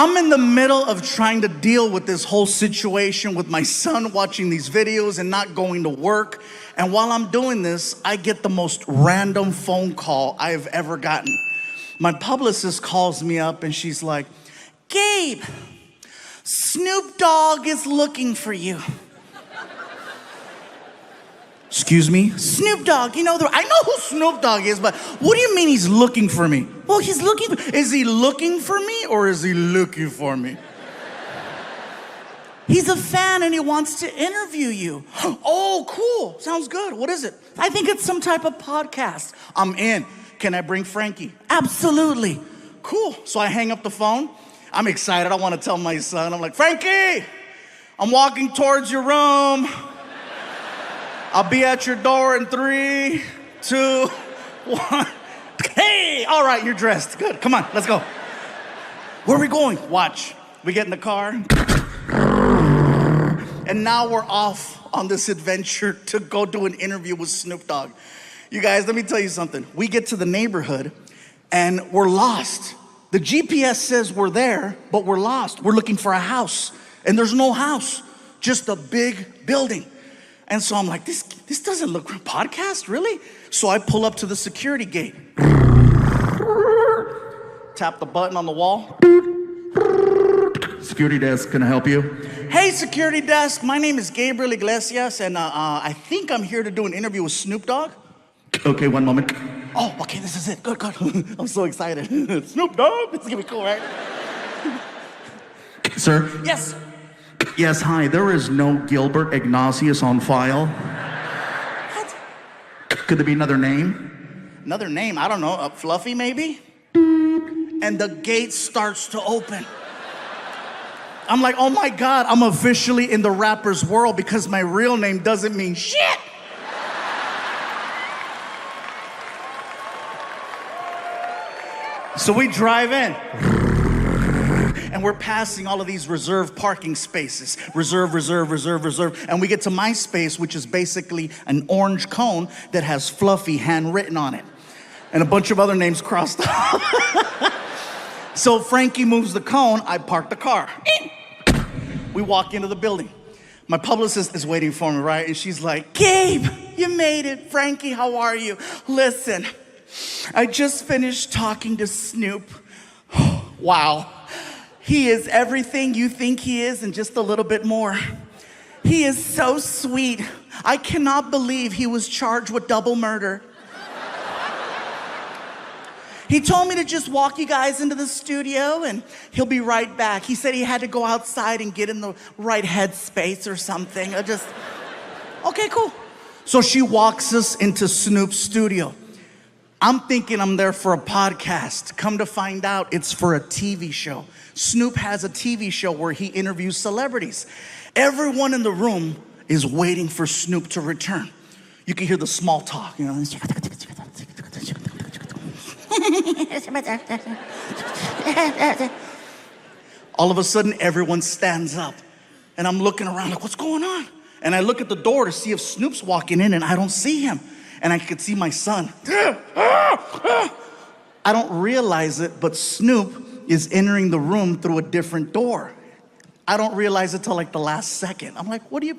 I'm in the middle of trying to deal with this whole situation with my son watching these videos and not going to work. And while I'm doing this, I get the most random phone call I've ever gotten. My publicist calls me up and she's like, Gabe, Snoop Dogg is looking for you. Excuse me? Snoop Dogg, I know who Snoop Dogg is, but what do you mean he's looking for me? Well, is he looking for me or is he looking for me? He's a fan and he wants to interview you. Oh, cool. Sounds good. What is it? I think it's some type of podcast. I'm in. Can I bring Frankie? Absolutely. Cool. So I hang up the phone. I'm excited. I want to tell my son. I'm like, Frankie, I'm walking towards your room. I'll be at your door in 3, 2, 1. Hey, all right, you're dressed. Good. Come on, let's go. Where are we going? Watch. We get in the car. And now we're off on this adventure to go do an interview with Snoop Dogg. You guys, let me tell you something. We get to the neighborhood and we're lost. The GPS says we're there, but we're lost. We're looking for a house and there's no house, just a big building. And so I'm like, this doesn't look like a podcast, really? So I pull up to the security gate. Tap the button on the wall. Security desk, can I help you? Hey, security desk, my name is Gabriel Iglesias, and I think I'm here to do an interview with Snoop Dogg. Okay, one moment. Oh, okay, this is it. Good. I'm so excited. Snoop Dogg, this is gonna be cool, right? Sir? Yes. Yes, hi. There is no Gilbert Ignatius on file. What? Could there be another name? Another name? I don't know. Fluffy, maybe? And the gate starts to open. I'm like, oh my God, I'm officially in the rapper's world because my real name doesn't mean shit. So we drive in. And we're passing all of these reserved parking spaces. Reserve. And we get to my space, which is basically an orange cone that has Fluffy handwritten on it. And a bunch of other names crossed off. So Frankie moves the cone, I park the car. We walk into the building. My publicist is waiting for me, right? And she's like, Gabe, you made it. Frankie, how are you? Listen, I just finished talking to Snoop. Wow. He is everything you think he is and just a little bit more. He is so sweet. I cannot believe he was charged with double murder. He told me to just walk you guys into the studio and he'll be right back. He said he had to go outside and get in the right headspace or something. Okay, cool. So she walks us into Snoop's studio. I'm thinking I'm there for a podcast. Come to find out, it's for a TV show. Snoop has a TV show where he interviews celebrities. Everyone in the room is waiting for Snoop to return. You can hear the small talk, All of a sudden, everyone stands up. And I'm looking around like, what's going on? And I look at the door to see if Snoop's walking in and I don't see him. And I could see my son. I don't realize it, but Snoop is entering the room through a different door. I don't realize it till like the last second. I'm like, what do you?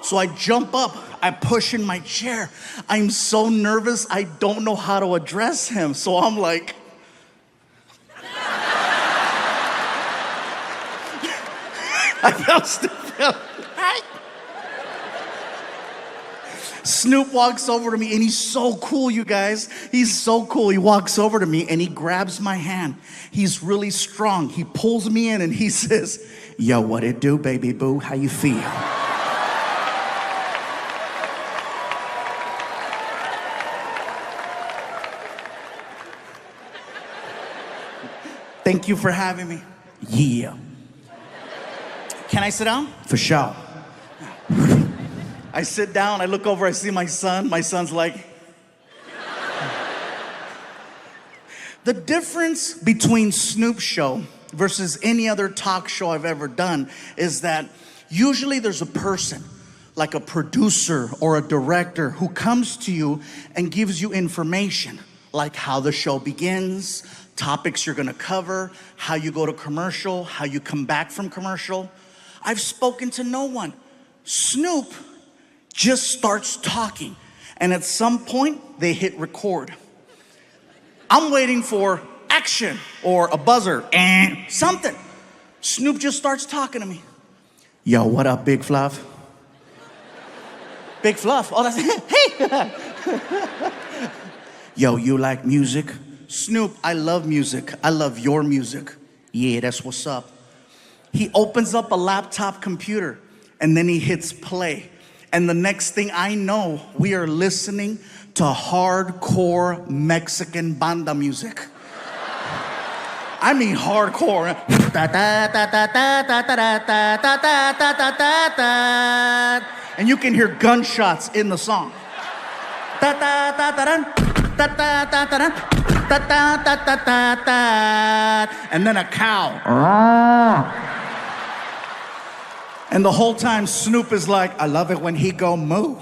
So I jump up, I push in my chair. I'm so nervous, I don't know how to address him. So I'm like, I felt stupid. Snoop walks over to me and he's so cool, you guys. He's so cool. He walks over to me and he grabs my hand. He's really strong. He pulls me in and he says, yo, what it do, baby boo? How you feel? Thank you for having me. Yeah. Can I sit down? For sure. I sit down, I look over, I see my son. My son's like... The difference between Snoop's show versus any other talk show I've ever done is that usually there's a person, like a producer or a director, who comes to you and gives you information, like how the show begins, topics you're gonna cover, how you go to commercial, how you come back from commercial. I've spoken to no one. Snoop just starts talking, and at some point, they hit record. I'm waiting for action or a buzzer and something. Snoop just starts talking to me. Yo, what up, Big Fluff? Big Fluff. Oh, that's hey. Yo, you like music? Snoop, I love music. I love your music. Yeah, that's what's up. He opens up a laptop computer and then he hits play. And the next thing I know, we are listening to hardcore Mexican banda music. I mean hardcore. And you can hear gunshots in the song. And then a cow. And the whole time Snoop is like, I love it when he go moo. What?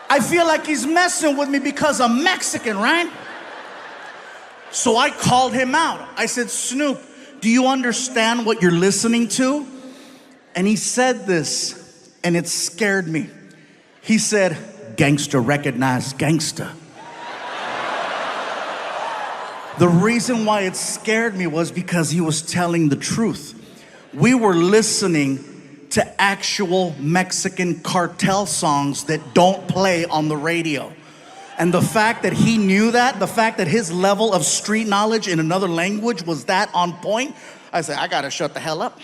I feel like he's messing with me because I'm Mexican, right? So I called him out. I said, Snoop, do you understand what you're listening to? And he said this, and it scared me. He said, gangster recognize gangster. The reason why it scared me was because he was telling the truth. We were listening to actual Mexican cartel songs that don't play on the radio. And the fact that he knew that, the fact that his level of street knowledge in another language was that on point, I said, I gotta shut the hell up.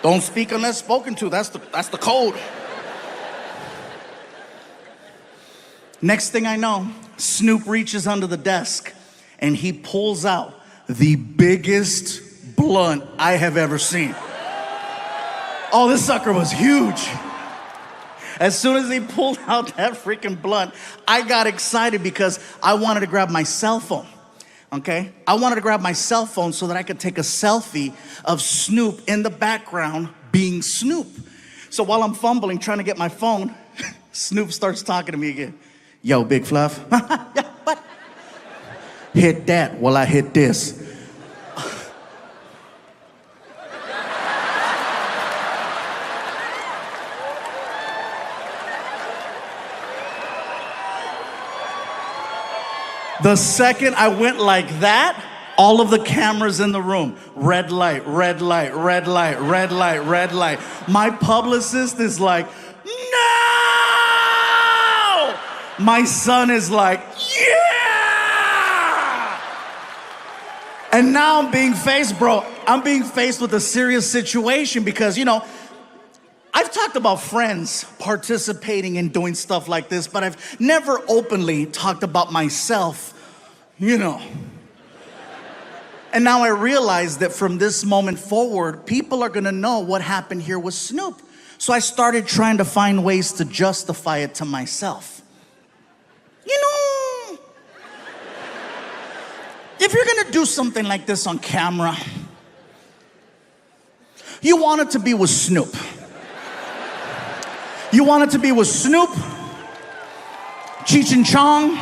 Don't speak unless spoken to. That's the code. Next thing I know, Snoop reaches under the desk and he pulls out the biggest blunt I have ever seen. Oh, this sucker was huge. As soon as he pulled out that freaking blunt, I got excited because I wanted to grab my cell phone. Okay? I wanted to grab my cell phone so that I could take a selfie of Snoop in the background being Snoop. So while I'm fumbling, trying to get my phone, Snoop starts talking to me again. Yo, Big Fluff. Yeah, what? Hit that while I hit this. The second I went like that, all of the cameras in the room, red light, red light, red light, red light, red light. My publicist is like, no! My son is like, yeah! And now I'm being faced with a serious situation because, you know, I've talked about friends participating in doing stuff like this, but I've never openly talked about myself, you know. And now I realize that from this moment forward, people are gonna know what happened here with Snoop. So I started trying to find ways to justify it to myself. You know, if you're gonna do something like this on camera, you want it to be with Snoop. You want it to be with Snoop, Cheech and Chong,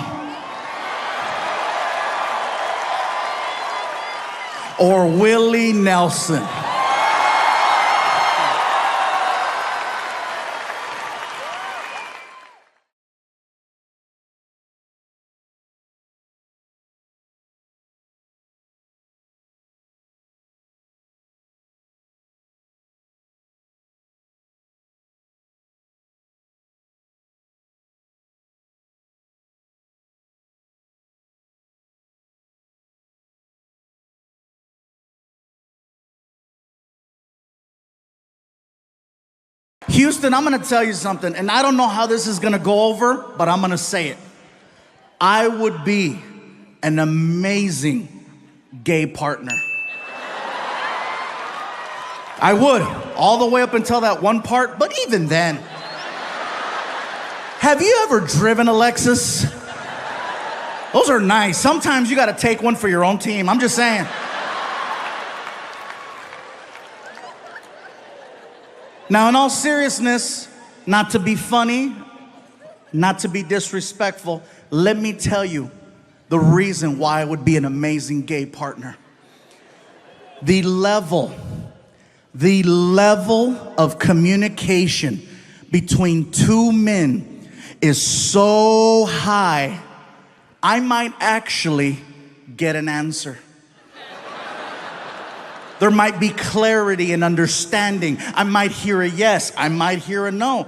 or Willie Nelson. Houston, I'm gonna tell you something, and I don't know how this is gonna go over, but I'm gonna say it. I would be an amazing gay partner. I would, all the way up until that one part, but even then. Have you ever driven a Lexus? Those are nice. Sometimes you gotta take one for your own team, I'm just saying. Now, in all seriousness, not to be funny, Not to be disrespectful, let me tell you the reason why I would be an amazing gay partner. The level of communication between two men is so high, I might actually get an answer. There might be clarity and understanding. I might hear a yes, I might hear a no.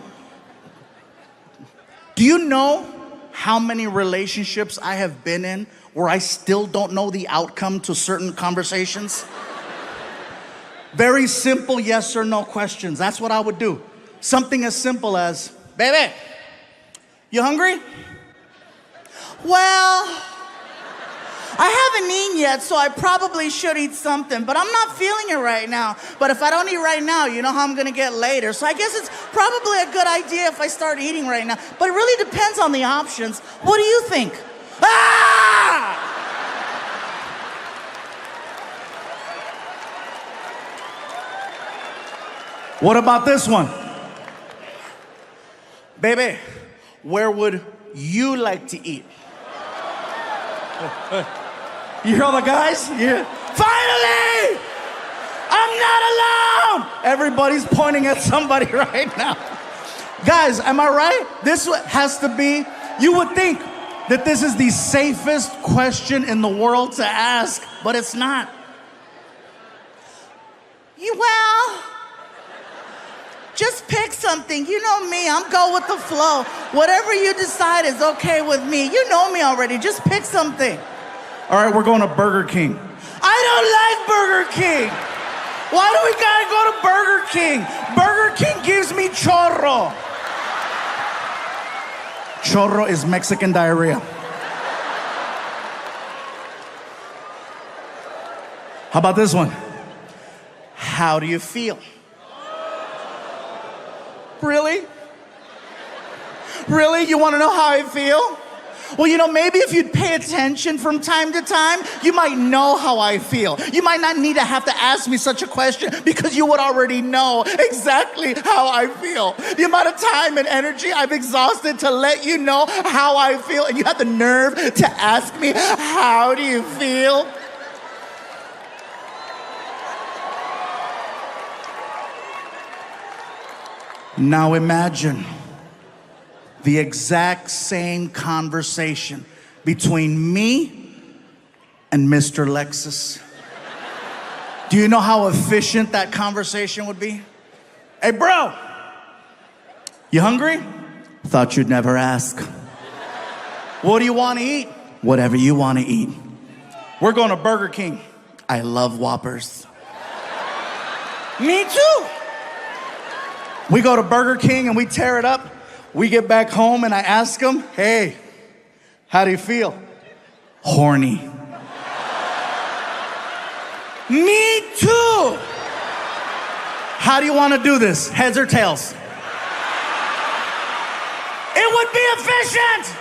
Do you know how many relationships I have been in where I still don't know the outcome to certain conversations? Very simple yes or no questions. That's what I would do. Something as simple as, baby, you hungry? Well, I haven't eaten yet, so I probably should eat something, but I'm not feeling it right now. But if I don't eat right now, you know how I'm gonna get later. So I guess it's probably a good idea if I start eating right now. But it really depends on the options. What do you think? Ah! What about this one? Baby, where would you like to eat? You hear all the guys? Yeah. Finally! I'm not alone! Everybody's pointing at somebody right now. Guys, am I right? This has to be, you would think that this is the safest question in the world to ask, but it's not. Well, just pick something. You know me, I'm go with the flow. Whatever you decide is okay with me. You know me already, just pick something. All right, we're going to Burger King. I don't like Burger King. Why do we gotta go to Burger King? Burger King gives me chorro. Chorro is Mexican diarrhea. How about this one? How do you feel? Really? Really? You want to know how I feel? Well, you know, maybe if you'd pay attention from time to time, you might know how I feel. You might not need to have to ask me such a question because you would already know exactly how I feel. The amount of time and energy I've exhausted to let you know how I feel, and you have the nerve to ask me, how do you feel? Now imagine the exact same conversation between me and Mr. Lexus. Do you know how efficient that conversation would be? Hey, bro, you hungry? Thought you'd never ask. What do you want to eat? Whatever you want to eat. We're going to Burger King. I love Whoppers. Me too. We go to Burger King and we tear it up. We get back home and I ask him, hey, how do you feel? Horny. Me too. How do you want to do this? Heads or tails? It would be efficient.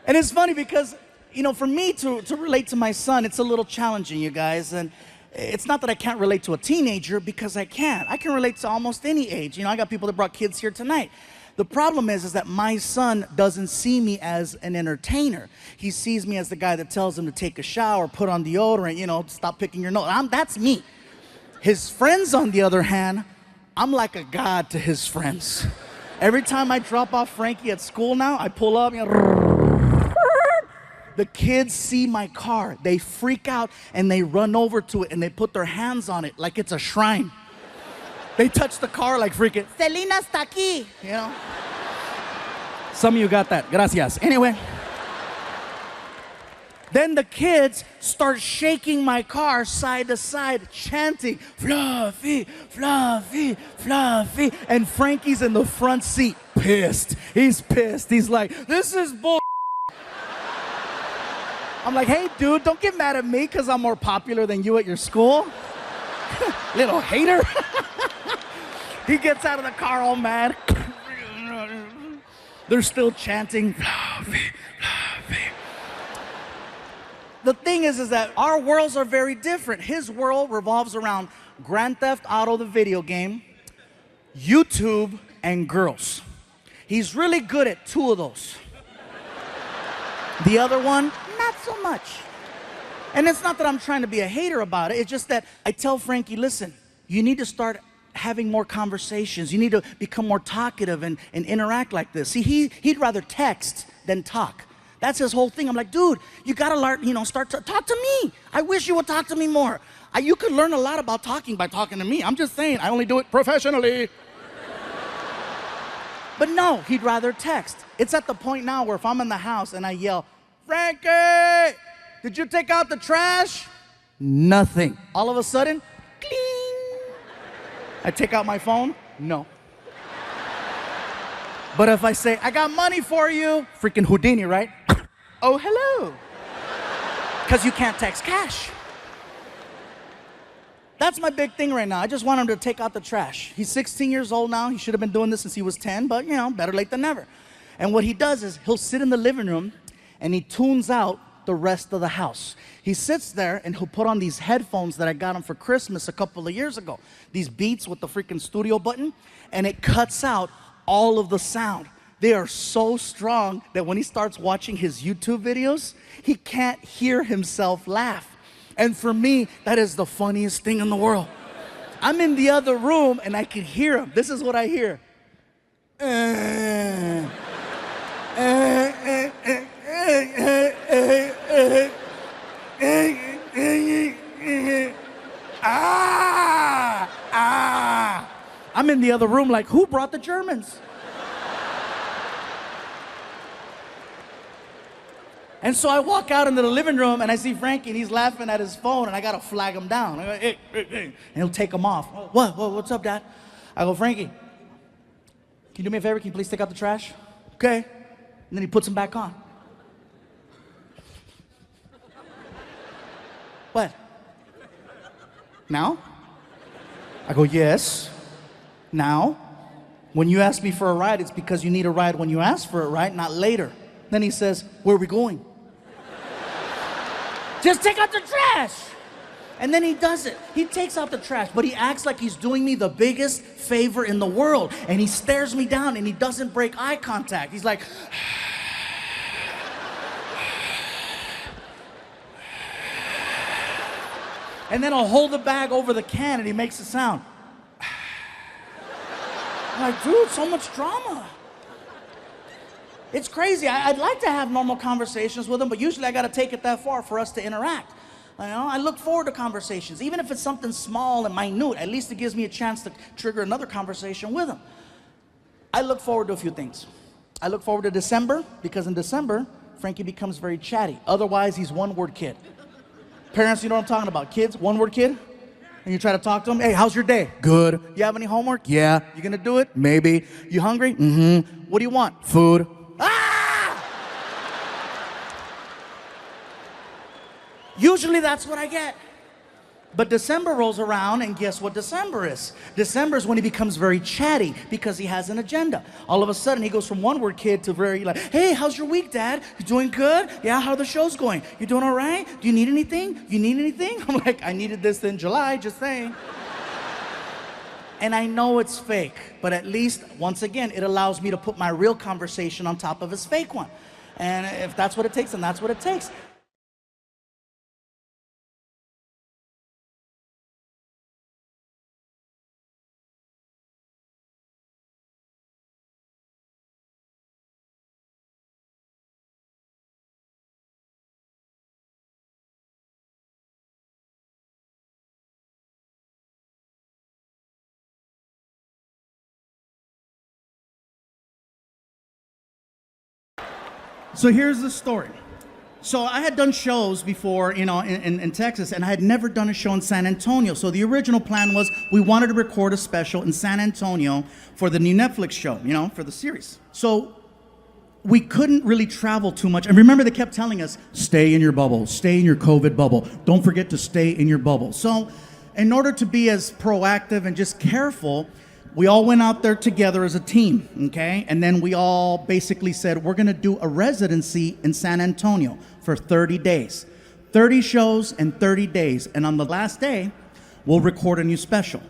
And it's funny because, you know, for me to relate to my son, it's a little challenging, you guys. And it's not that I can't relate to a teenager, because I can. I can relate to almost any age. You know, I got people that brought kids here tonight. The problem is that my son doesn't see me as an entertainer. He sees me as the guy that tells him to take a shower, put on deodorant, you know, stop picking your nose. That's me. His friends, on the other hand, I'm like a god to his friends. Every time I drop off Frankie at school now, I pull up, you know, the kids see my car, they freak out and they run over to it and they put their hands on it like it's a shrine. They touch the car like freaking, Selena está aquí, you know? Some of you got that, gracias. Anyway, then the kids start shaking my car side to side, chanting, Fluffy, Fluffy, Fluffy. And Frankie's in the front seat, pissed. He's pissed. He's like, this is bull. I'm like, hey, dude, don't get mad at me because I'm more popular than you at your school. Little hater. He gets out of the car all mad. They're still chanting, "Fluffy, Fluffy." The thing is that our worlds are very different. His world revolves around Grand Theft Auto, the video game, YouTube, and girls. He's really good at 2 of those. The other one, not so much. And it's not that I'm trying to be a hater about it. It's just that I tell Frankie, listen, you need to start having more conversations. You need to become more talkative and interact like this. See, he'd rather text than talk. That's his whole thing. I'm like, dude, you gotta learn, start to talk to me. I wish you would talk to me more. You could learn a lot about talking by talking to me. I'm just saying, I only do it professionally. But no, he'd rather text. It's at the point now where if I'm in the house and I yell, Frankie, did you take out the trash? Nothing. All of a sudden, cling. I take out my phone, no. But if I say, I got money for you, freaking Houdini, right? Oh, hello. Because you can't text cash. That's my big thing right now. I just want him to take out the trash. He's 16 years old now. He should have been doing this since he was 10, but better late than never. And what he does is he'll sit in the living room and he tunes out the rest of the house. He sits there and he'll put on these headphones that I got him for Christmas a couple of years ago. These Beats with the freaking studio button, and it cuts out all of the sound. They are so strong that when he starts watching his YouTube videos, he can't hear himself laugh. And for me, that is the funniest thing in the world. I'm in the other room and I can hear him. This is what I hear. I'm in the other room like, who brought the Germans? And so I walk out into the living room and I see Frankie and he's laughing at his phone and I gotta flag him down. I go, hey. And he'll take him off. What's up, Dad? I go, Frankie, can you do me a favor? Can you please take out the trash? Okay. And then he puts them back on. What? Now? I go, yes. Now? When you ask me for a ride, it's because you need a ride when you ask for it, right? Not later. Then he says, where are we going? Just take out the trash. And then he does it. He takes out the trash, but he acts like he's doing me the biggest favor in the world. And he stares me down and he doesn't break eye contact. He's like, and then I'll hold the bag over the can and he makes a sound. I'm like, dude, so much drama. It's crazy. I'd like to have normal conversations with him, but usually I got to take it that far for us to interact. I look forward to conversations. Even if it's something small and minute, at least it gives me a chance to trigger another conversation with him. I look forward to a few things. I look forward to December, because in December, Frankie becomes very chatty. Otherwise, he's one-word kid. Parents, you know what I'm talking about. Kids, one-word kid. And you try to talk to them. Hey, how's your day? Good. You have any homework? Yeah. You gonna do it? Maybe. You hungry? Mm-hmm. What do you want? Food. Ah! Usually that's what I get. But December rolls around, and guess what December is? December is when he becomes very chatty because he has an agenda. All of a sudden, he goes from one-word kid to very like, hey, how's your week, Dad? You doing good? Yeah, how are the shows going? You doing all right? Do you need anything? You need anything? I'm like, I needed this in July, just saying. And I know it's fake, but at least, once again, it allows me to put my real conversation on top of his fake one. And if that's what it takes, then that's what it takes. So here's the story. So I had done shows before, in Texas, and I had never done a show in San Antonio. So the original plan was we wanted to record a special in San Antonio for the new Netflix show, for the series. So we couldn't really travel too much. And remember, they kept telling us, stay in your bubble, stay in your COVID bubble. Don't forget to stay in your bubble. So in order to be as proactive and just careful, we all went out there together as a team, okay? And then we all basically said, we're gonna do a residency in San Antonio for 30 days. 30 shows in 30 days. And on the last day, we'll record a new special.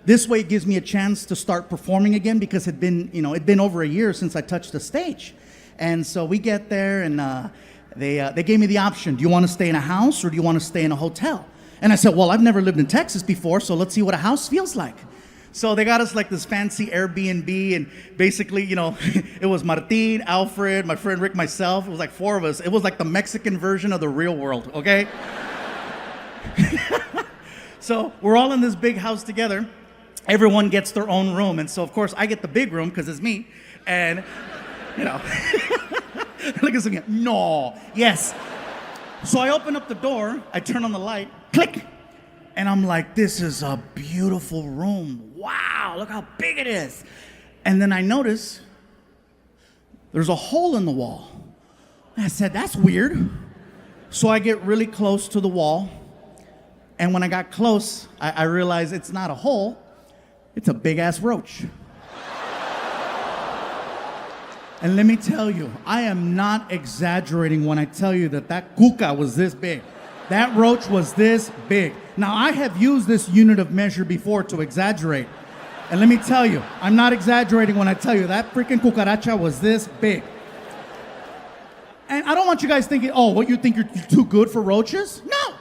This way it gives me a chance to start performing again because it'd been over a year since I touched the stage. And so we get there and they gave me the option. Do you want to stay in a house or do you want to stay in a hotel? And I said, well, I've never lived in Texas before, so let's see what a house feels like. So they got us like this fancy Airbnb, and basically, it was Martin, Alfred, my friend Rick, myself. It was like 4 of us. It was like the Mexican version of the real world, okay? So we're all in this big house together. Everyone gets their own room. And so, of course, I get the big room because it's me. And, look at something. No. Yes. So I open up the door. I turn on the light. Click. And I'm like, this is a beautiful room. Wow, look how big it is. And then I notice there's a hole in the wall. And I said, that's weird. So I get really close to the wall. And when I got close, I realized it's not a hole. It's a big-ass roach. And let me tell you, I am not exaggerating when I tell you that cuca was this big. That roach was this big. Now, I have used this unit of measure before to exaggerate. And let me tell you, I'm not exaggerating when I tell you that freaking cucaracha was this big. And I don't want you guys thinking, oh, what, you think you're too good for roaches? No!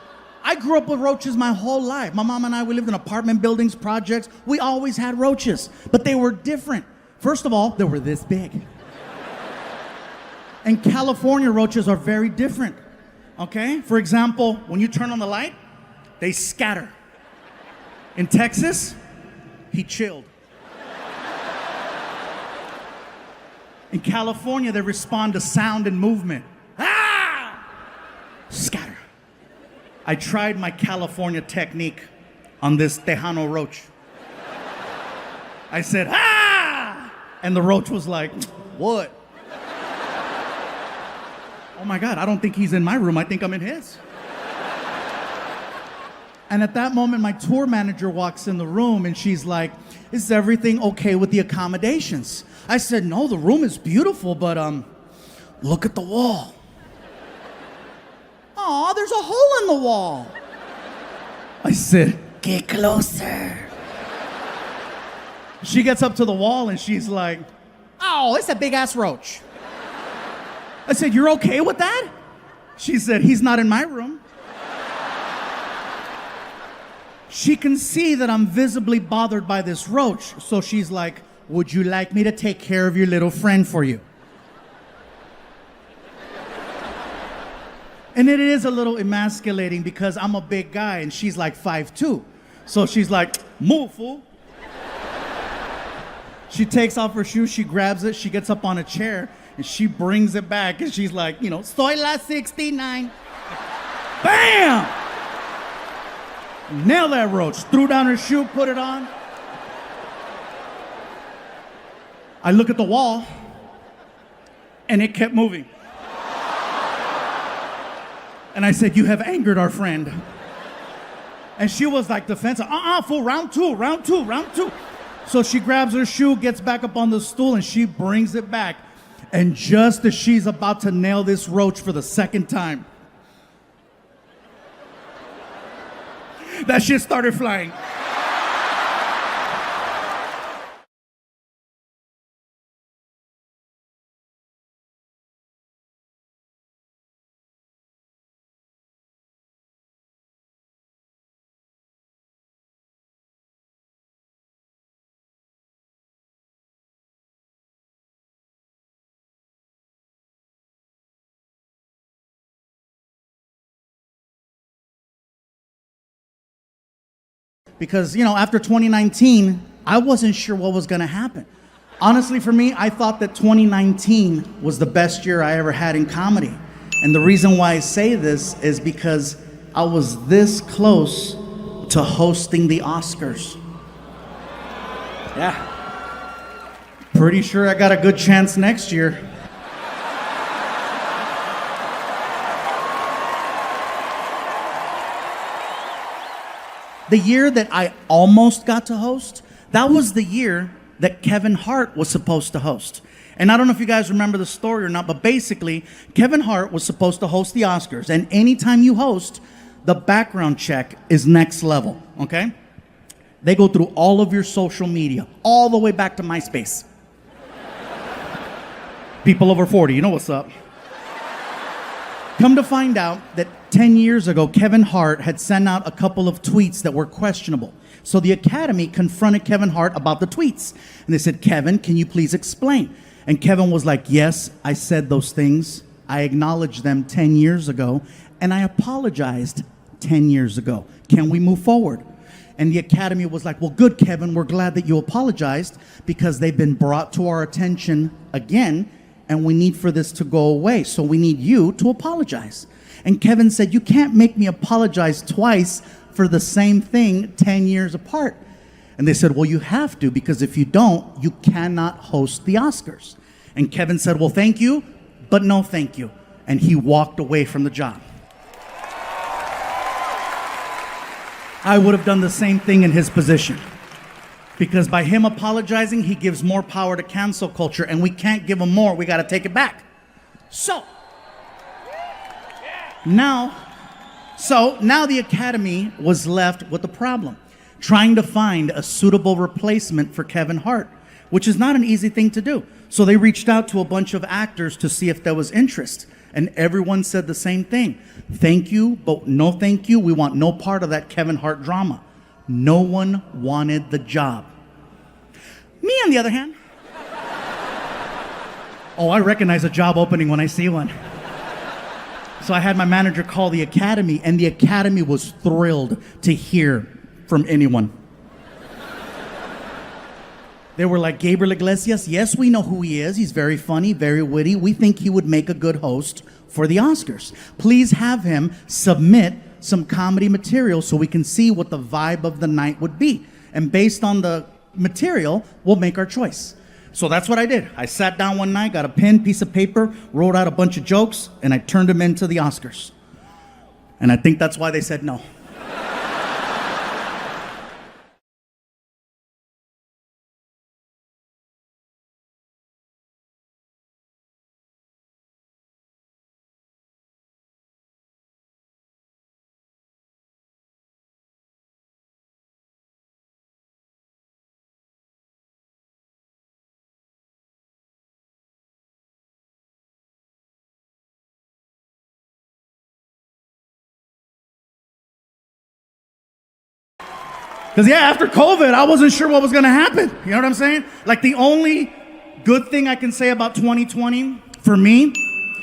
I grew up with roaches my whole life. My mom and I, we lived in apartment buildings, projects. We always had roaches, but they were different. First of all, they were this big. And California roaches are very different, okay? For example, when you turn on the light, they scatter. In Texas, he chilled. In California, they respond to sound and movement. Ah! Scatter. I tried my California technique on this Tejano roach. I said, ah! And the roach was like, what? Oh my God, I don't think he's in my room. I think I'm in his. And at that moment, my tour manager walks in the room and she's like, is everything okay with the accommodations? I said, no, the room is beautiful, but look at the wall. Aw, there's a hole in the wall. I said, get closer. She gets up to the wall and she's like, oh, it's a big ass roach. I said, you're okay with that? She said, he's not in my room. She can see that I'm visibly bothered by this roach. So she's like, would you like me to take care of your little friend for you? And it is a little emasculating because I'm a big guy and she's like 5'2". So she's like, move, fool. She takes off her shoes, she grabs it, she gets up on a chair, and she brings it back, and she's like, soy la 69. Bam! Nailed that roach. Threw down her shoe, put it on. I look at the wall, and it kept moving. And I said, you have angered our friend. And she was like defensive. Fool, round two. So she grabs her shoe, gets back up on the stool, and she brings it back. And just as she's about to nail this roach for the second time, that shit started flying. Because, after 2019, I wasn't sure what was going to happen. Honestly, for me, I thought that 2019 was the best year I ever had in comedy. And the reason why I say this is because I was this close to hosting the Oscars. Yeah. Pretty sure I got a good chance next year. The year that I almost got to host, that was the year that Kevin Hart was supposed to host. And I don't know if you guys remember the story or not, but basically, Kevin Hart was supposed to host the Oscars. And anytime you host, the background check is next level, okay? They go through all of your social media, all the way back to MySpace. People over 40, you know what's up. Come to find out that 10 years ago, Kevin Hart had sent out a couple of tweets that were questionable. So the Academy confronted Kevin Hart about the tweets. And they said, Kevin, can you please explain? And Kevin was like, yes, I said those things. I acknowledged them 10 years ago, and I apologized 10 years ago. Can we move forward? And the Academy was like, well, good, Kevin, we're glad that you apologized because they've been brought to our attention again, and we need for this to go away. So we need you to apologize. And Kevin said, you can't make me apologize twice for the same thing 10 years apart. And they said, well, you have to, because if you don't, you cannot host the Oscars. And Kevin said, well, thank you, but no thank you. And he walked away from the job. I would have done the same thing in his position. Because by him apologizing, he gives more power to cancel culture, and we can't give him more, we gotta take it back. So now the Academy was left with a problem, trying to find a suitable replacement for Kevin Hart, which is not an easy thing to do. So they reached out to a bunch of actors to see if there was interest, and everyone said the same thing. Thank you, but no thank you. We want no part of that Kevin Hart drama. No one wanted the job. Me, on the other hand, oh, I recognize a job opening when I see one. So I had my manager call the Academy, and the Academy was thrilled to hear from anyone. They were like, Gabriel Iglesias, yes, we know who he is. He's very funny, very witty. We think he would make a good host for the Oscars. Please have him submit some comedy material so we can see what the vibe of the night would be. And based on the material, we'll make our choice. So that's what I did. I sat down one night, got a pen, piece of paper, wrote out a bunch of jokes, and I turned them into the Oscars. And I think that's why they said no. Because, yeah, after COVID, I wasn't sure what was going to happen. You know what I'm saying? Like, the only good thing I can say about 2020 for me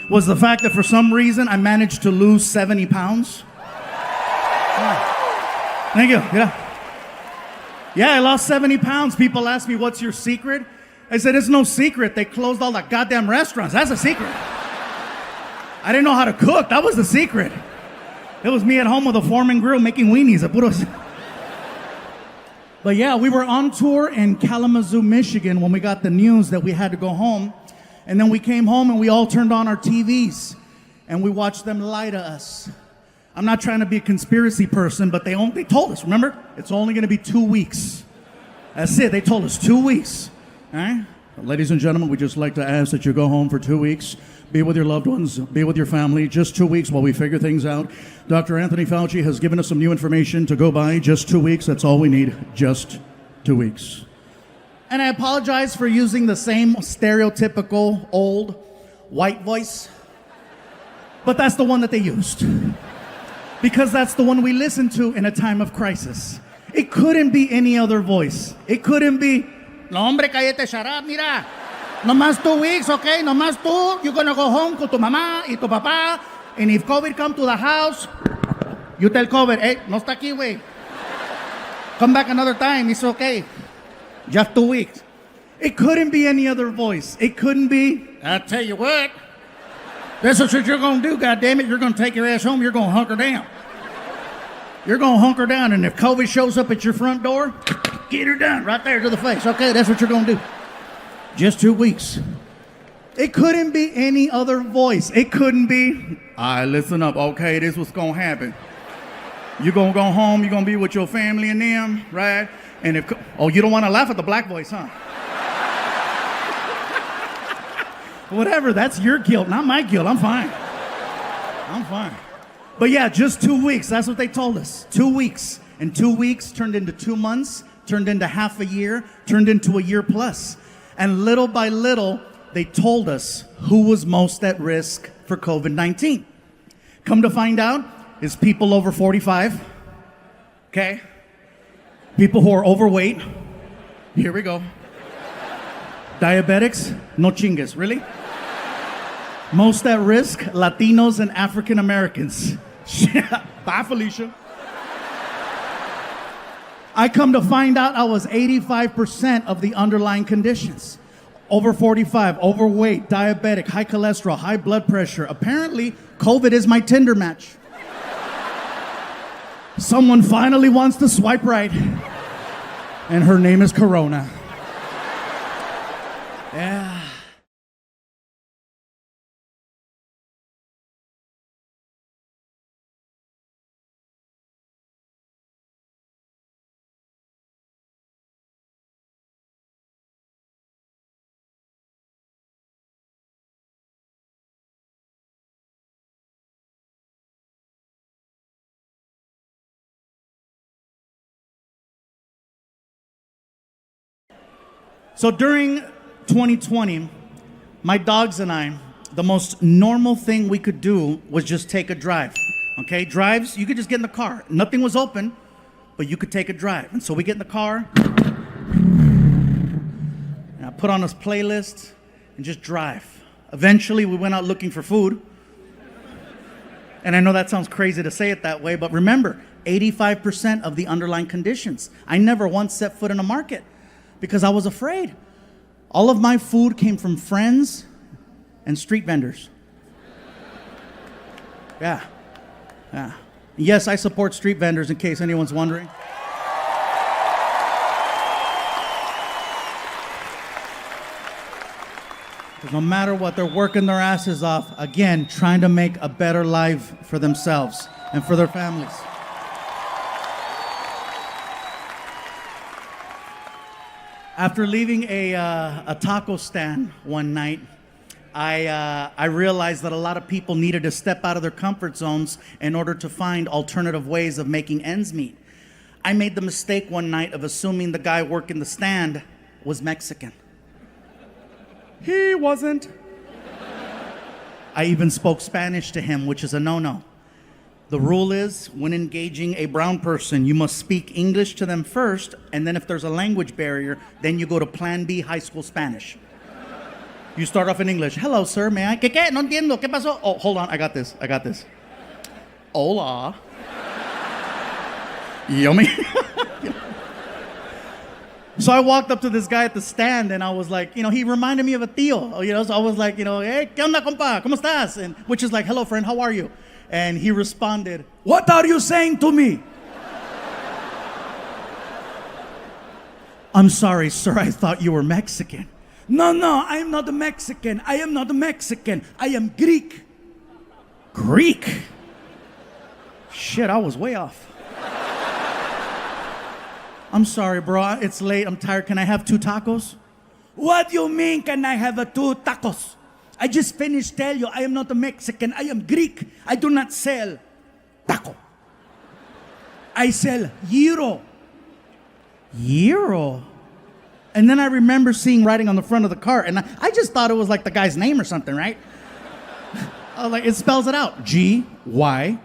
was the fact that for some reason I managed to lose 70 pounds. Yeah. Thank you. Yeah, I lost 70 pounds. People ask me, what's your secret? I said, it's no secret. They closed all the goddamn restaurants. That's a secret. I didn't know how to cook. That was the secret. It was me at home with a Foreman grill making weenies. But yeah, we were on tour in Kalamazoo, Michigan when we got the news that we had to go home. And then we came home and we all turned on our TVs and we watched them lie to us. I'm not trying to be a conspiracy person, but they told us, remember? It's only gonna be 2 weeks. That's it, they told us 2 weeks. All right? Ladies and gentlemen, we'd just like to ask that you go home for 2 weeks. Be with your loved ones, be with your family, just 2 weeks while we figure things out. Dr. Anthony Fauci has given us some new information to go by. Just 2 weeks, that's all we need. Just 2 weeks. And I apologize for using the same stereotypical old white voice, but that's the one that they used. Because that's the one we listen to in a time of crisis. It couldn't be any other voice. It couldn't be, no hombre, cállate, shut up, mira. No más 2 weeks, okay? No más tú. You're gonna go home con tu mamá y tu papá. And if COVID come to the house, you tell COVID, hey, no está aquí, güey. Come back another time, it's okay. Just 2 weeks. It couldn't be any other voice. It couldn't be, I'll tell you what. This is what you're gonna do, goddammit. You're gonna take your ass home, you're gonna hunker down. You're gonna hunker down, and if COVID shows up at your front door, get her done right there to the face. Okay, that's what you're gonna do. Just 2 weeks. It couldn't be any other voice. It couldn't be, all right, listen up. Okay, this is what's gonna happen. You gonna go home, you gonna be with your family and them, right? And if, oh, you don't wanna laugh at the black voice, huh? Whatever, that's your guilt, not my guilt. I'm fine. I'm fine. But yeah, just 2 weeks, that's what they told us. 2 weeks. And 2 weeks turned into 2 months, turned into half a year, turned into a year plus. And little by little, they told us who was most at risk for COVID-19. Come to find out, it's people over 45, okay? People who are overweight. Here we go. Diabetics, no chingas, really? Most at risk, Latinos and African Americans. Bye, Felicia. I come to find out I was 85% of the underlying conditions. Over 45, overweight, diabetic, high cholesterol, high blood pressure. Apparently, COVID is my Tinder match. Someone finally wants to swipe right, and her name is Corona. Yeah. So during 2020, my dogs and I, the most normal thing we could do was just take a drive. Okay, drives, you could just get in the car. Nothing was open, but you could take a drive. And so we get in the car, and I put on this playlist and just drive. Eventually, we went out looking for food. And I know that sounds crazy to say it that way, but remember, 85% of the underlying conditions. I never once set foot in a market because I was afraid. All of my food came from friends and street vendors. Yeah. Yes, I support street vendors in case anyone's wondering. Because no matter what, they're working their asses off, again, trying to make a better life for themselves and for their families. After leaving a taco stand one night, I realized that a lot of people needed to step out of their comfort zones in order to find alternative ways of making ends meet. I made the mistake one night of assuming the guy working the stand was Mexican. He wasn't. I even spoke Spanish to him, which is a no-no. The rule is, when engaging a brown person, you must speak English to them first, and then if there's a language barrier, then you go to Plan B high school Spanish. You start off in English. Hello, sir, may I? ¿Qué? No entiendo. ¿Qué pasó? Oh, hold on, I got this. Hola. Yummy. So I walked up to this guy at the stand, and I was like, he reminded me of a tío, so I was like, hey, ¿qué onda, compa? ¿Cómo estás? And which is like, hello, friend, how are you? And he responded, what are you saying to me? I'm sorry, sir, I thought you were Mexican. No, I am not a Mexican. I am not a Mexican. I am Greek. Greek? Shit, I was way off. I'm sorry, bro. It's late. I'm tired. Can I have 2 tacos? What do you mean, can I have 2 tacos? I just finished telling you I am not a Mexican. I am Greek. I do not sell taco. I sell gyro. Gyro? And then I remember seeing writing on the front of the cart, and I just thought it was like the guy's name or something, right? I was like, it spells it out. Gyro.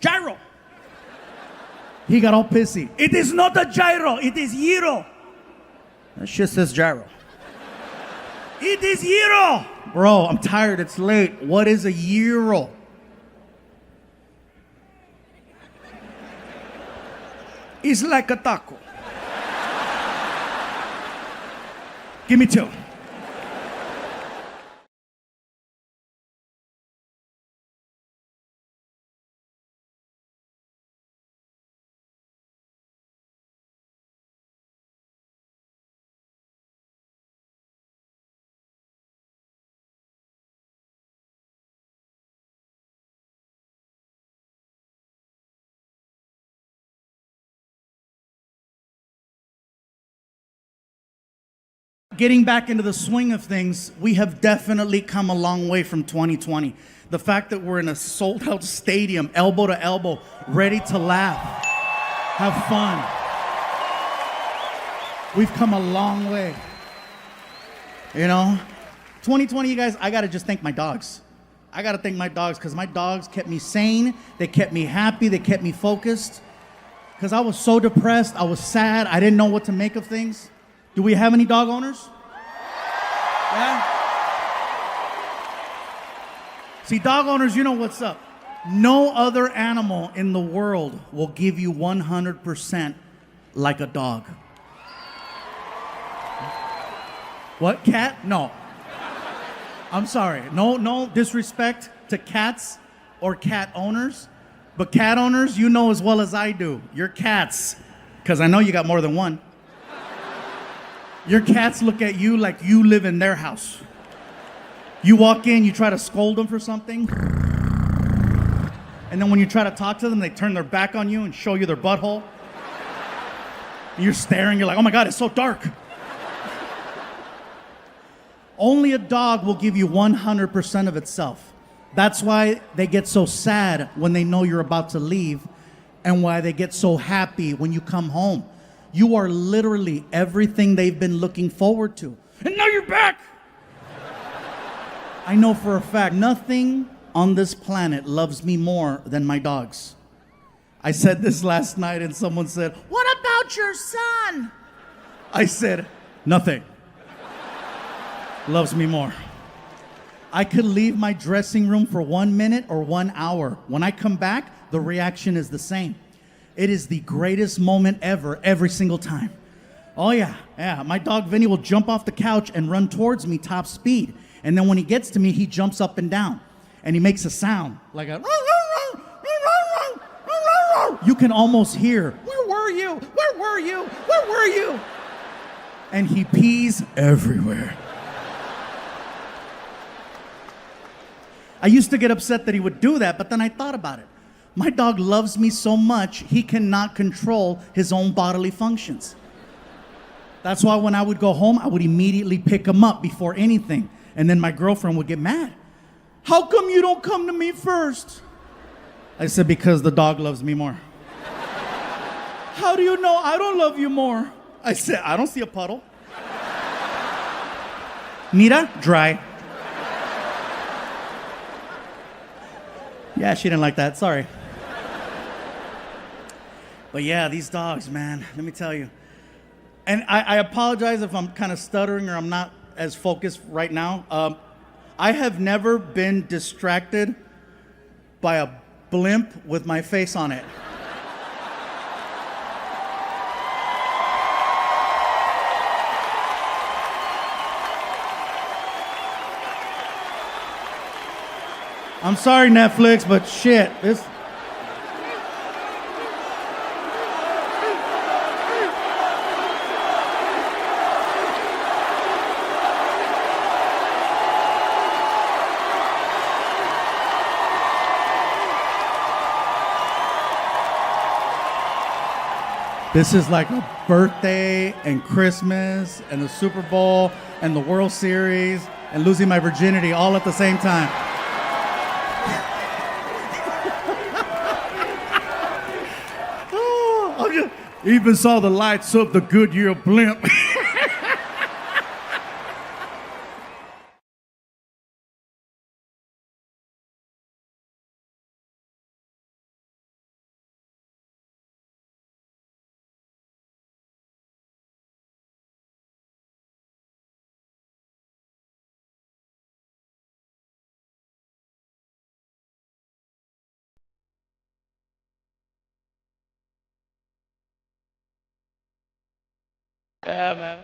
Gyro. He got all pissy. It is not a gyro, it is gyro. That shit says gyro. It is gyro. Bro, I'm tired, it's late. What is a gyro? It's like a taco. Give me 2. Getting back into the swing of things, we have definitely come a long way from 2020. The fact that we're in a sold out stadium, elbow to elbow, ready to laugh, have fun. We've come a long way. You know? 2020, you guys, I gotta just thank my dogs. I gotta thank my dogs because my dogs kept me sane, they kept me happy, they kept me focused. Because I was so depressed, I was sad, I didn't know what to make of things. Do we have any dog owners? Yeah? See, dog owners, you know what's up. No other animal in the world will give you 100% like a dog. What, cat? No. I'm sorry. No disrespect to cats or cat owners. But cat owners, you know as well as I do. Your cats, because I know you got more than one. Your cats look at you like you live in their house. You walk in, you try to scold them for something. And then when you try to talk to them, they turn their back on you and show you their butthole. And you're staring, you're like, oh my God, it's so dark. Only a dog will give you 100% of itself. That's why they get so sad when they know you're about to leave and why they get so happy when you come home. You are literally everything they've been looking forward to. And now you're back! I know for a fact, nothing on this planet loves me more than my dogs. I said this last night and someone said, what about your son? I said, nothing loves me more. I could leave my dressing room for 1 minute or 1 hour. When I come back, the reaction is the same. It is the greatest moment ever, every single time. Oh yeah. My dog Vinny will jump off the couch and run towards me top speed. And then when he gets to me, he jumps up and down. And he makes a sound, like a... You can almost hear, where were you? Where were you? Where were you? And he pees everywhere. I used to get upset that he would do that, but then I thought about it. My dog loves me so much, he cannot control his own bodily functions. That's why when I would go home, I would immediately pick him up before anything. And then my girlfriend would get mad. How come you don't come to me first? I said, because the dog loves me more. How do you know I don't love you more? I said, I don't see a puddle. Mira, dry. Yeah, she didn't like that, sorry. But yeah, these dogs, man, let me tell you. And I apologize if I'm kind of stuttering or I'm not as focused right now. I have never been distracted by a blimp with my face on it. I'm sorry, Netflix, but shit, this... This is like a birthday and Christmas and the Super Bowl and the World Series and losing my virginity all at the same time. Even saw the lights of the Goodyear blimp. Yeah, man.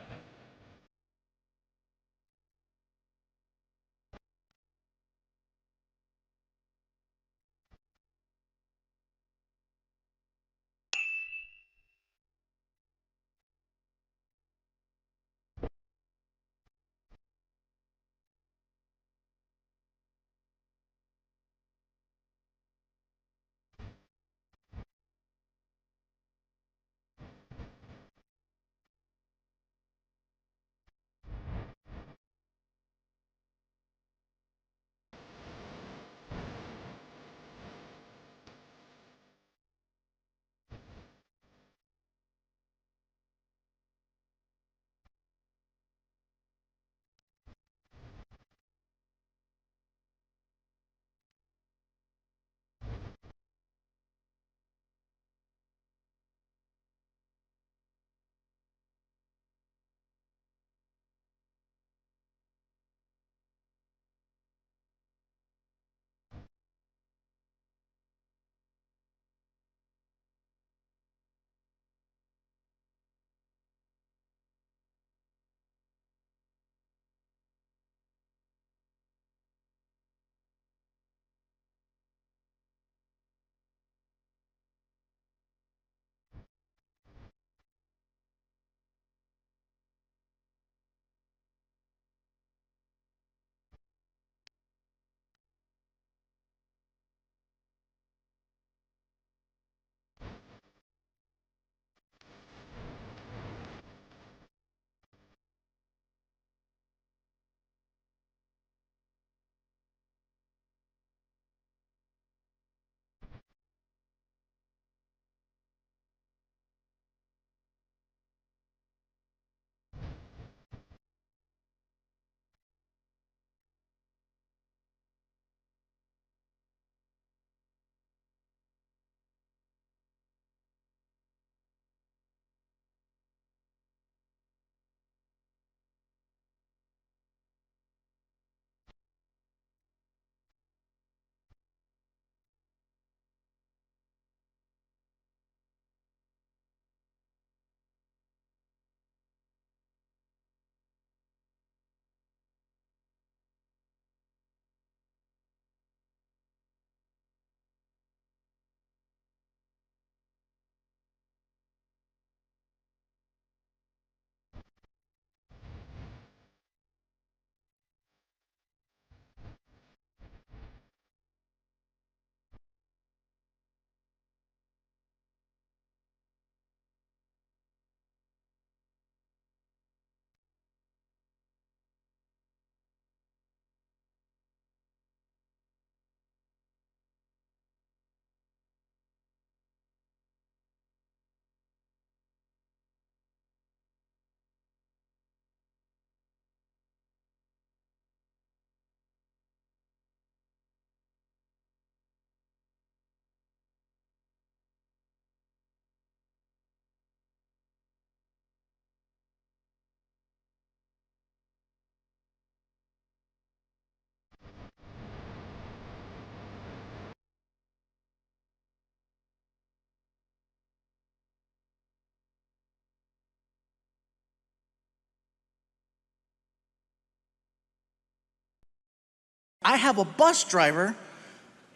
I have a bus driver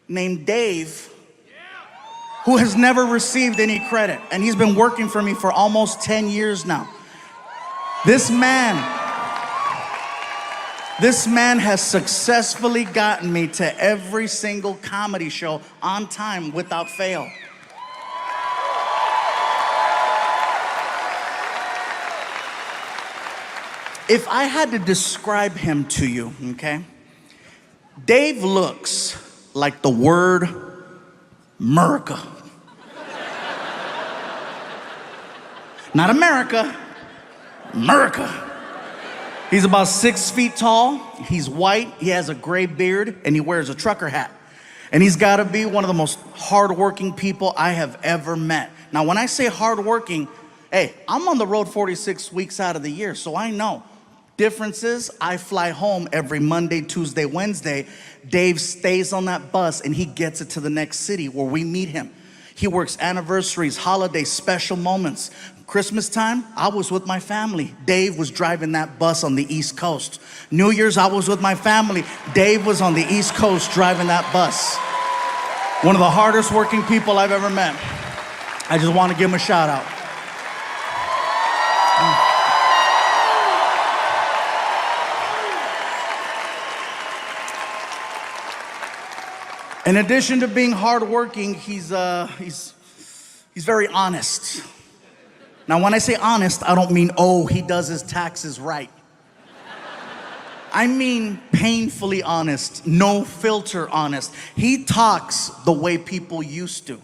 named Dave who has never received any credit. And he's been working for me for almost 10 years now. This man has successfully gotten me to every single comedy show on time without fail. If I had to describe him to you, okay? Dave looks like the word America. Not America, America. He's about 6 feet tall, he's white, he has a gray beard, and he wears a trucker hat. And he's gotta be one of the most hardworking people I have ever met. Now, when I say hardworking, hey, I'm on the road 46 weeks out of the year, so I know. Difference is, I fly home every Monday, Tuesday, Wednesday. Dave stays on that bus and he gets it to the next city where we meet him. He works anniversaries, holidays, special moments. Christmas time, I was with my family. Dave was driving that bus on the East Coast. New Year's, I was with my family. Dave was on the East Coast driving that bus. One of the hardest working people I've ever met. I just want to give him a shout out. In addition to being hardworking, he's very honest. Now, when I say honest, I don't mean, oh, he does his taxes right. I mean painfully honest, no filter honest. He talks the way people used to.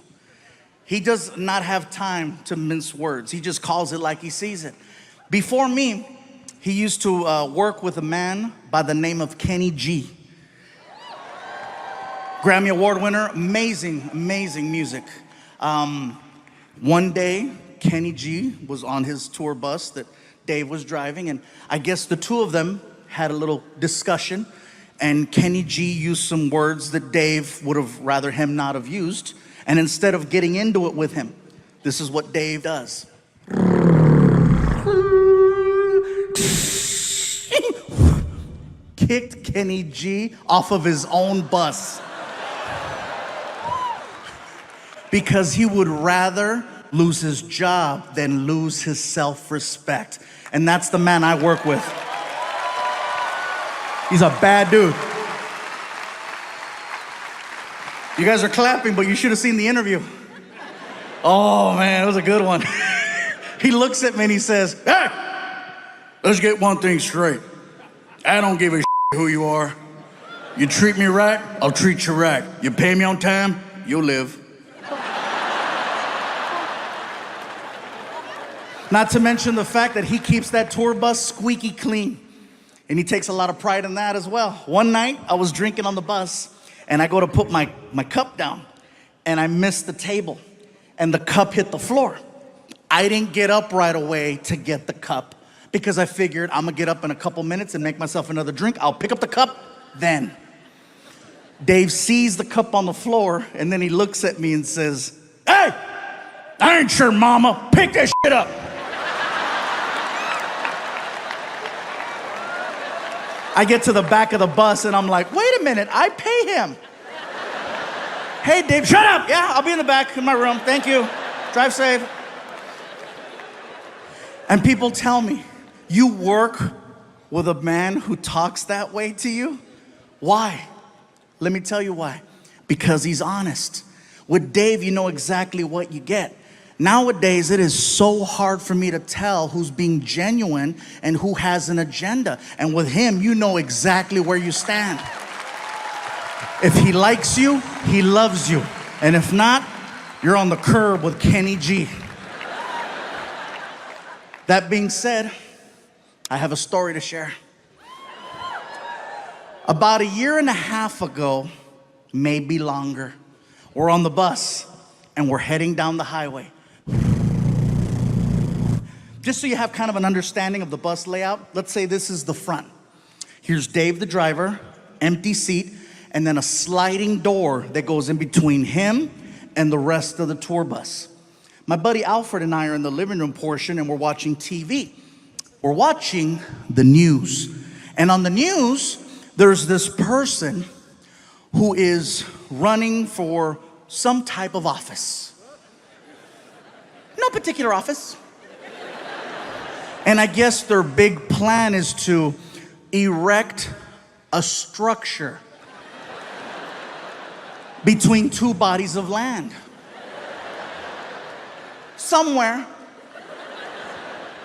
He does not have time to mince words. He just calls it like he sees it. Before me, he used to work with a man by the name of Kenny G. Grammy Award winner, amazing, amazing music. One day, Kenny G was on his tour bus that Dave was driving, and I guess the two of them had a little discussion, and Kenny G used some words that Dave would have rather him not have used, and instead of getting into it with him, this is what Dave does. Kicked Kenny G off of his own bus. Because he would rather lose his job than lose his self-respect. And that's the man I work with. He's a bad dude. You guys are clapping, but you should have seen the interview. Oh man, it was a good one. He looks at me and he says, hey, let's get one thing straight. I don't give a who you are. You treat me right, I'll treat you right. You pay me on time, you'll live. Not to mention the fact that he keeps that tour bus squeaky clean. And he takes a lot of pride in that as well. One night, I was drinking on the bus, and I go to put my cup down, and I missed the table, and the cup hit the floor. I didn't get up right away to get the cup, because I figured I'm gonna get up in a couple minutes and make myself another drink. I'll pick up the cup then. Dave sees the cup on the floor, and then he looks at me and says, hey, I ain't your mama, pick that shit up. I get to the back of the bus and I'm like, wait a minute, I pay him. Hey, Dave, shut up. Yeah, I'll be in the back in my room. Thank you. Drive safe. And people tell me, you work with a man who talks that way to you? Why? Let me tell you why. Because he's honest. With Dave, you know exactly what you get. Nowadays, it is so hard for me to tell who's being genuine and who has an agenda. And with him, you know exactly where you stand. If he likes you, he loves you. And if not, you're on the curb with Kenny G. That being said, I have a story to share. About 1.5 years ago, maybe longer, we're on the bus and we're heading down the highway. Just so you have kind of an understanding of the bus layout, let's say this is the front. Here's Dave, the driver, empty seat, and then a sliding door that goes in between him and the rest of the tour bus. My buddy Alfred and I are in the living room portion and we're watching TV. We're watching the news. And on the news, there's this person who is running for some type of office. No particular office. And I guess their big plan is to erect a structure between two bodies of land. Somewhere.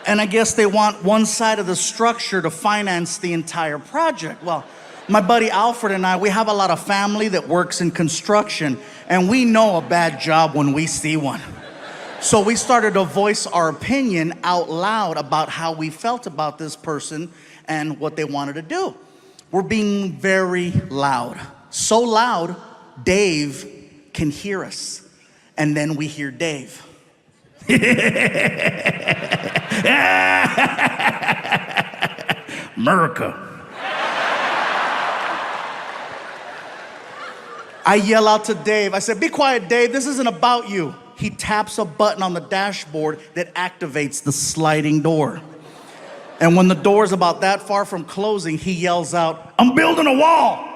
And I guess they want one side of the structure to finance the entire project. Well, my buddy Alfred and I, we have a lot of family that works in construction, and we know a bad job when we see one. So we started to voice our opinion out loud about how we felt about this person and what they wanted to do. We're being very loud. So loud, Dave can hear us. And then we hear Dave. America. I yell out to Dave. I said, "Be quiet, Dave. This isn't about you." He taps a button on the dashboard that activates the sliding door. And when the door's about that far from closing, he yells out, I'm building a wall.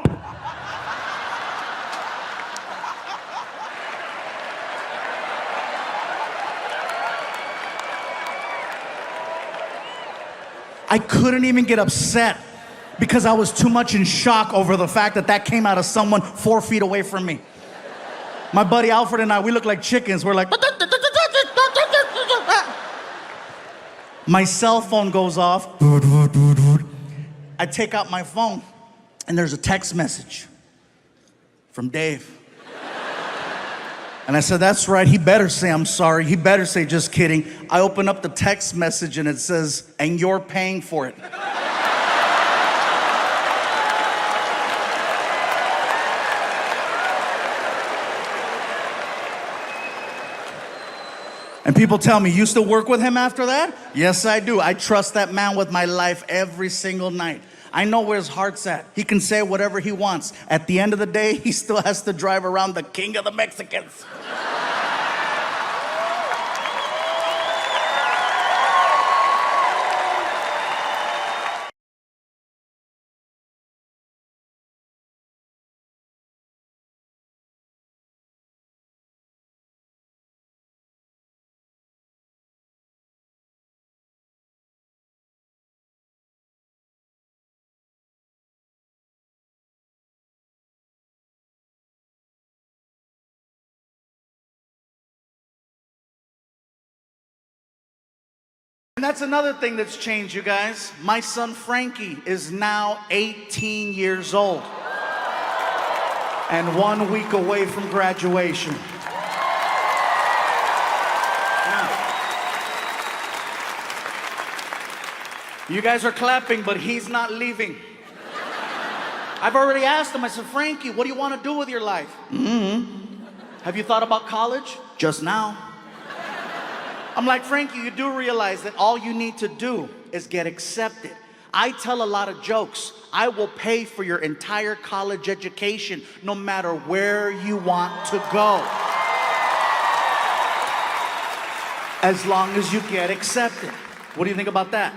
I couldn't even get upset because I was too much in shock over the fact that that came out of someone 4 feet away from me. My buddy Alfred and I, we look like chickens. We're like, my cell phone goes off. I take out my phone and there's a text message from Dave. And I said, that's right, he better say I'm sorry. He better say just kidding. I open up the text message and it says, and you're paying for it. And people tell me, you still work with him after that? Yes, I do. I trust that man with my life every single night. I know where his heart's at. He can say whatever he wants. At the end of the day, he still has to drive around the king of the Mexicans. And that's another thing that's changed, you guys. My son Frankie is now 18 years old and 1 week away from graduation. Yeah. You guys are clapping, but he's not leaving. I've already asked him, I said, Frankie, what do you want to do with your life? Have you thought about college? Just now. I'm like, Frankie, you do realize that all you need to do is get accepted. I tell a lot of jokes. I will pay for your entire college education no matter where you want to go. As long as you get accepted. What do you think about that?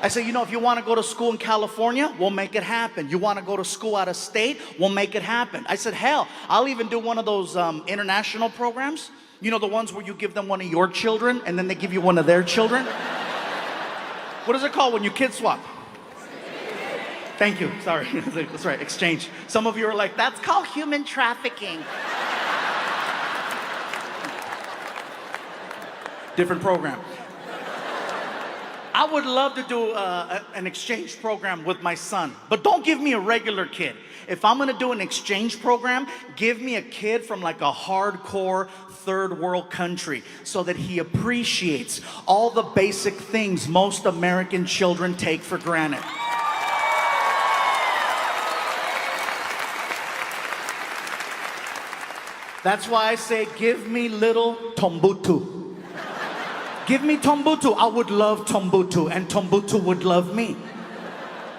I say, you know, if you want to go to school in California, we'll make it happen. You want to go to school out of state, we'll make it happen. I said, hell, I'll even do one of those international programs. You know, the ones where you give them one of your children and then they give you one of their children? What is it called when you kid swap? Thank you, sorry. That's right, exchange. Some of you are like, that's called human trafficking. Different program. I would love to do an exchange program with my son, but don't give me a regular kid. If I'm gonna do an exchange program, give me a kid from like a hardcore third world country so that he appreciates all the basic things most American children take for granted. That's why I say, give me little Tombutu. Give me Tombutu. I would love Tombutu, and Tombutu would love me.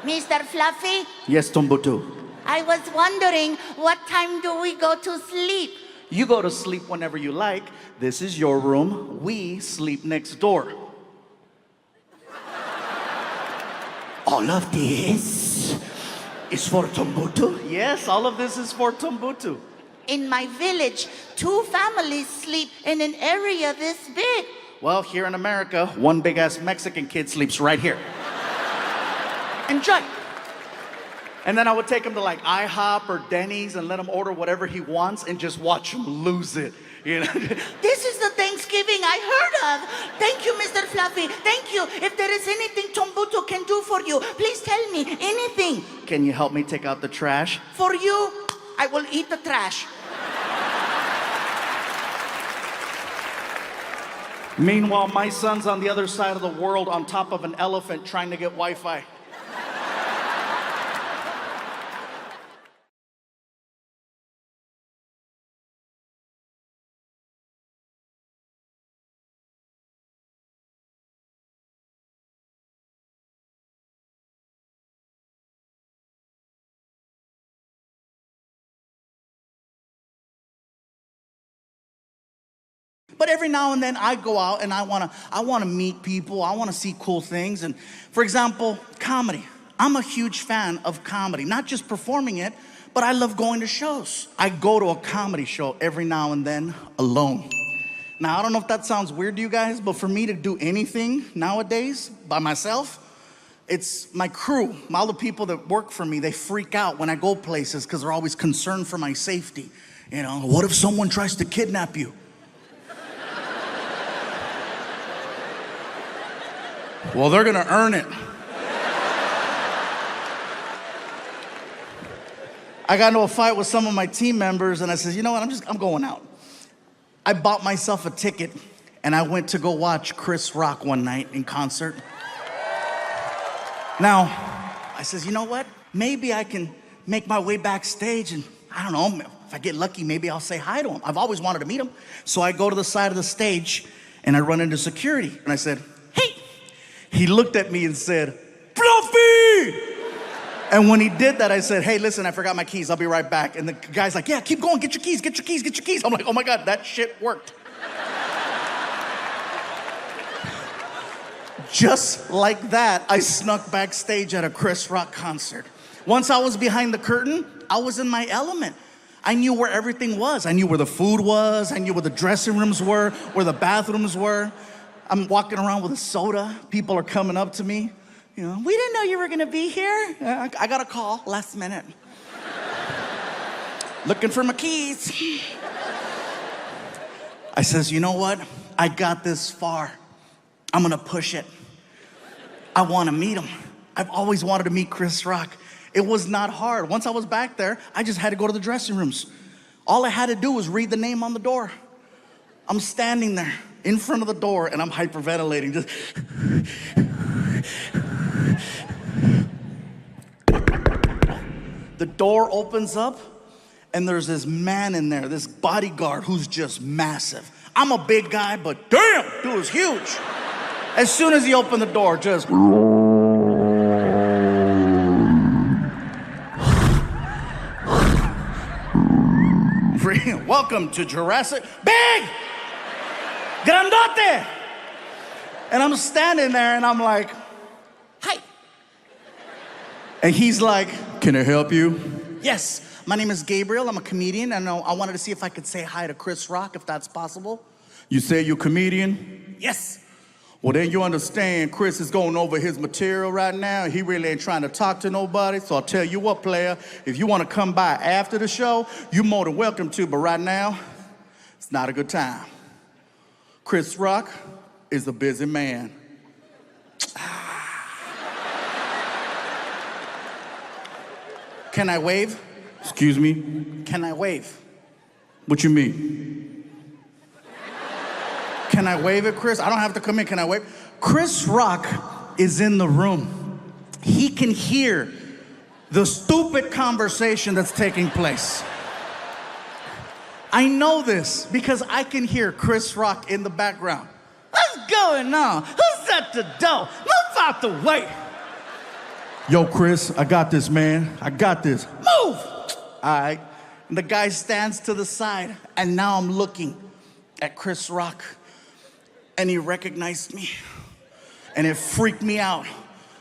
Mr. Fluffy, Yes, Tombutu. I was wondering, what time do we go to sleep? You go to sleep whenever you like. This is your room. We sleep next door. All of this is for Tumbutu. Yes, all of this is for Tumbutu. In my village, 2 families sleep in an area this big. Well, here in America, one big-ass Mexican kid sleeps right here. Enjoy. And then I would take him to like IHOP or Denny's and let him order whatever he wants and just watch him lose it. You know? This is the Thanksgiving I heard of. Thank you, Mr. Fluffy. Thank you. If there is anything Tumbutu can do for you, please tell me anything. Can you help me take out the trash? For you, I will eat the trash. Meanwhile, my son's on the other side of the world on top of an elephant trying to get Wi-Fi. But every now and then I go out and I wanna meet people. I wanna see cool things. And for example, comedy. I'm a huge fan of comedy, not just performing it, but I love going to shows. I go to a comedy show every now and then alone. Now, I don't know if that sounds weird to you guys, but for me to do anything nowadays by myself, it's my crew, all the people that work for me, they freak out when I go places because they're always concerned for my safety. You know, what if someone tries to kidnap you? Well, they're gonna earn it. I got into a fight with some of my team members and I said, you know what, I'm going out. I bought myself a ticket and I went to go watch Chris Rock one night in concert. Now, I says, you know what? Maybe I can make my way backstage and I don't know, if I get lucky, maybe I'll say hi to him. I've always wanted to meet him. So I go to the side of the stage and I run into security and I said, hey. He looked at me and said, Fluffy! And when he did that, I said, hey, listen, I forgot my keys. I'll be right back. And the guy's like, yeah, keep going. Get your keys, get your keys, get your keys. I'm like, oh my God, that shit worked. Just like that, I snuck backstage at a Chris Rock concert. Once I was behind the curtain, I was in my element. I knew where everything was. I knew where the food was. I knew where the dressing rooms were, where the bathrooms were. I'm walking around with a soda. People are coming up to me. You know, we didn't know you were gonna be here. I got a call last minute. Looking for my keys. I says, you know what? I got this far. I'm gonna push it. I wanna meet him. I've always wanted to meet Chris Rock. It was not hard. Once I was back there, I just had to go to the dressing rooms. All I had to do was read the name on the door. I'm standing there in front of the door and I'm hyperventilating, just. The door opens up and there's this man in there, this bodyguard who's just massive. I'm a big guy, but damn, dude was huge. As soon as he opened the door, just. Welcome to Jurassic. Big! Grandote! And I'm standing there and I'm like, hi. And he's like, can I help you? Yes, my name is Gabriel. I'm a comedian. And I wanted to see if I could say hi to Chris Rock, if that's possible. You say you're a comedian? Yes. Well, then you understand Chris is going over his material right now. He really ain't trying to talk to nobody. So I'll tell you what, player, if you want to come by after the show, you're more than welcome to. But right now, it's not a good time. Chris Rock is a busy man. Can I wave? Excuse me? Can I wave? What you mean? Can I wave at Chris? I don't have to come in. Can I wave? Chris Rock is in the room. He can hear the stupid conversation that's taking place. I know this because I can hear Chris Rock in the background. What's going on? Who's at the door? Move out the way. Yo, Chris, I got this, man. I got this. Move! All right. And the guy stands to the side, and now I'm looking at Chris Rock. And he recognized me. And it freaked me out.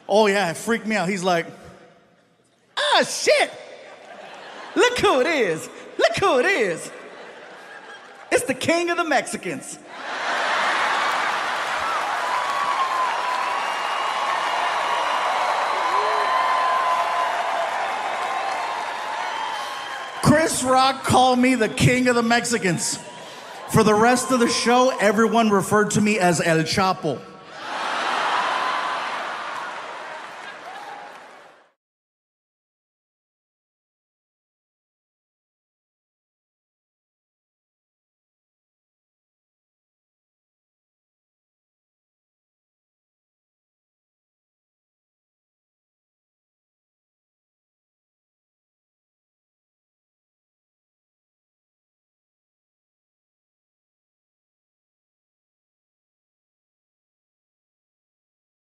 Oh yeah, it freaked me out. He's like, ah, shit. Look who it is. Look who it is. It's the king of the Mexicans. Chris Rock called me the king of the Mexicans. For the rest of the show, everyone referred to me as El Chapo.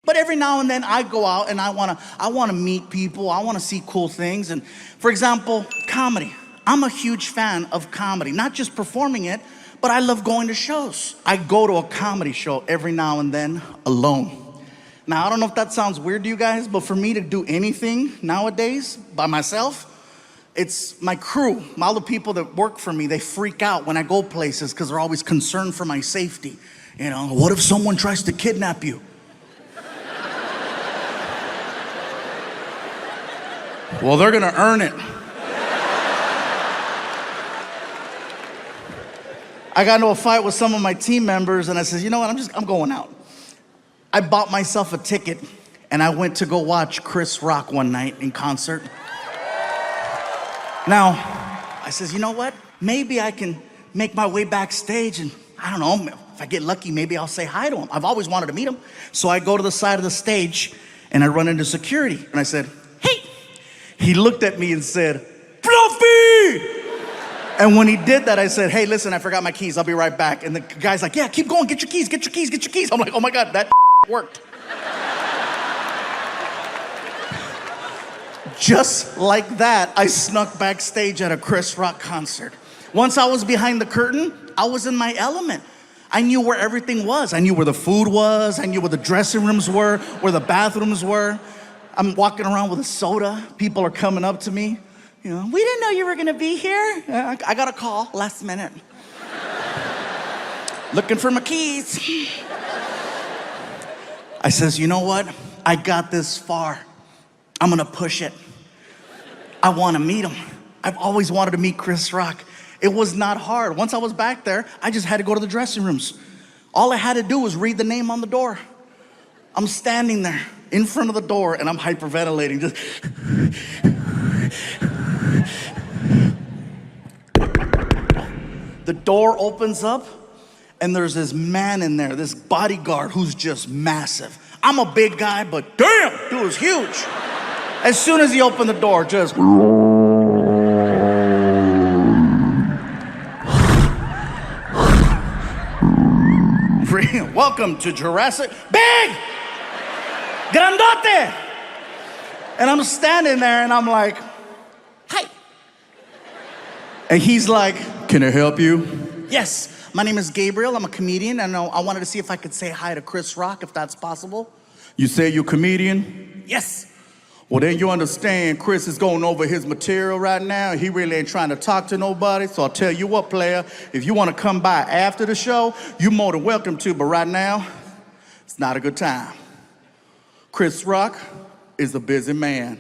But every now and then I go out and I wanna meet people. I wanna see cool things. And for example, comedy. I'm a huge fan of comedy, not just performing it, but I love going to shows. I go to a comedy show every now and then alone. Now, I don't know if that sounds weird to you guys, but for me to do anything nowadays by myself, it's my crew, all the people that work for me, they freak out when I go places because they're always concerned for my safety. You know, what if someone tries to kidnap you? Well, they're gonna earn it. I got into a fight with some of my team members and I said, you know what, I'm going out. I bought myself a ticket and I went to go watch Chris Rock one night in concert. Now, I says, you know what? Maybe I can make my way backstage and I don't know, if I get lucky, maybe I'll say hi to him. I've always wanted to meet him. So I go to the side of the stage and I run into security and I said, hey. He looked at me and said, Fluffy! And when he did that, I said, hey, listen, I forgot my keys. I'll be right back. And the guy's like, yeah, keep going. Get your keys, get your keys, get your keys. I'm like, oh my God, that worked. Just like that, I snuck backstage at a Chris Rock concert. Once I was behind the curtain, I was in my element. I knew where everything was. I knew where the food was. I knew where the dressing rooms were, where the bathrooms were. I'm walking around with a soda. People are coming up to me. You know, we didn't know you were gonna be here. I got a call last minute. Looking for my keys. I says, you know what? I got this far. I'm gonna push it. I wanna meet him. I've always wanted to meet Chris Rock. It was not hard. Once I was back there, I just had to go to the dressing rooms. All I had to do was read the name on the door. I'm standing there in front of the door and I'm hyperventilating. Just the door opens up and there's this man in there, this bodyguard who's just massive. I'm a big guy, but damn, dude was huge. As soon as he opened the door, just welcome to Jurassic. Big! Grandote! And I'm standing there and I'm like, hi. And he's like, can I help you? Yes, my name is Gabriel. I'm a comedian and I wanted to see if I could say hi to Chris Rock, if that's possible. You say you're a comedian? Yes. Well, then you understand Chris is going over his material right now. He really ain't trying to talk to nobody. So I'll tell you what, player, if you want to come by after the show, you're more than welcome to. But right now, it's not a good time. Chris Rock is a busy man.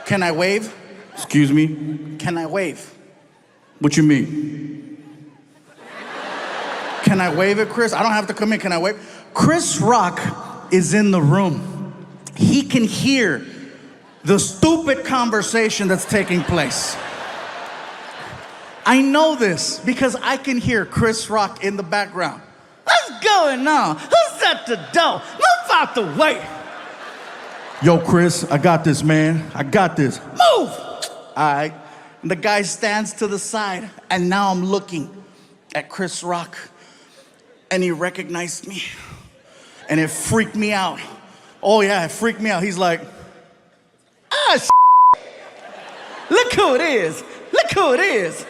Can I wave? Excuse me? Can I wave? What you mean? Can I wave at Chris? I don't have to come in. Can I wave? Chris Rock is in the room. He can hear the stupid conversation that's taking place. I know this because I can hear Chris Rock in the background. What's going on? Who's at the door? Move out the way. Yo, Chris, I got this, man. I got this. Move! All right. And the guy stands to the side, and now I'm looking at Chris Rock. And he recognized me. And it freaked me out. Oh yeah, it freaked me out. He's like, ah, look who it is. Look who it is.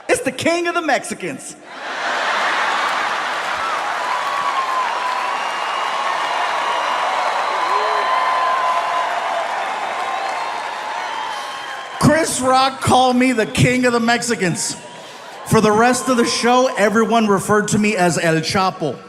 It's the king of the Mexicans. Chris Rock called me the king of the Mexicans. For the rest of the show, everyone referred to me as El Chapo.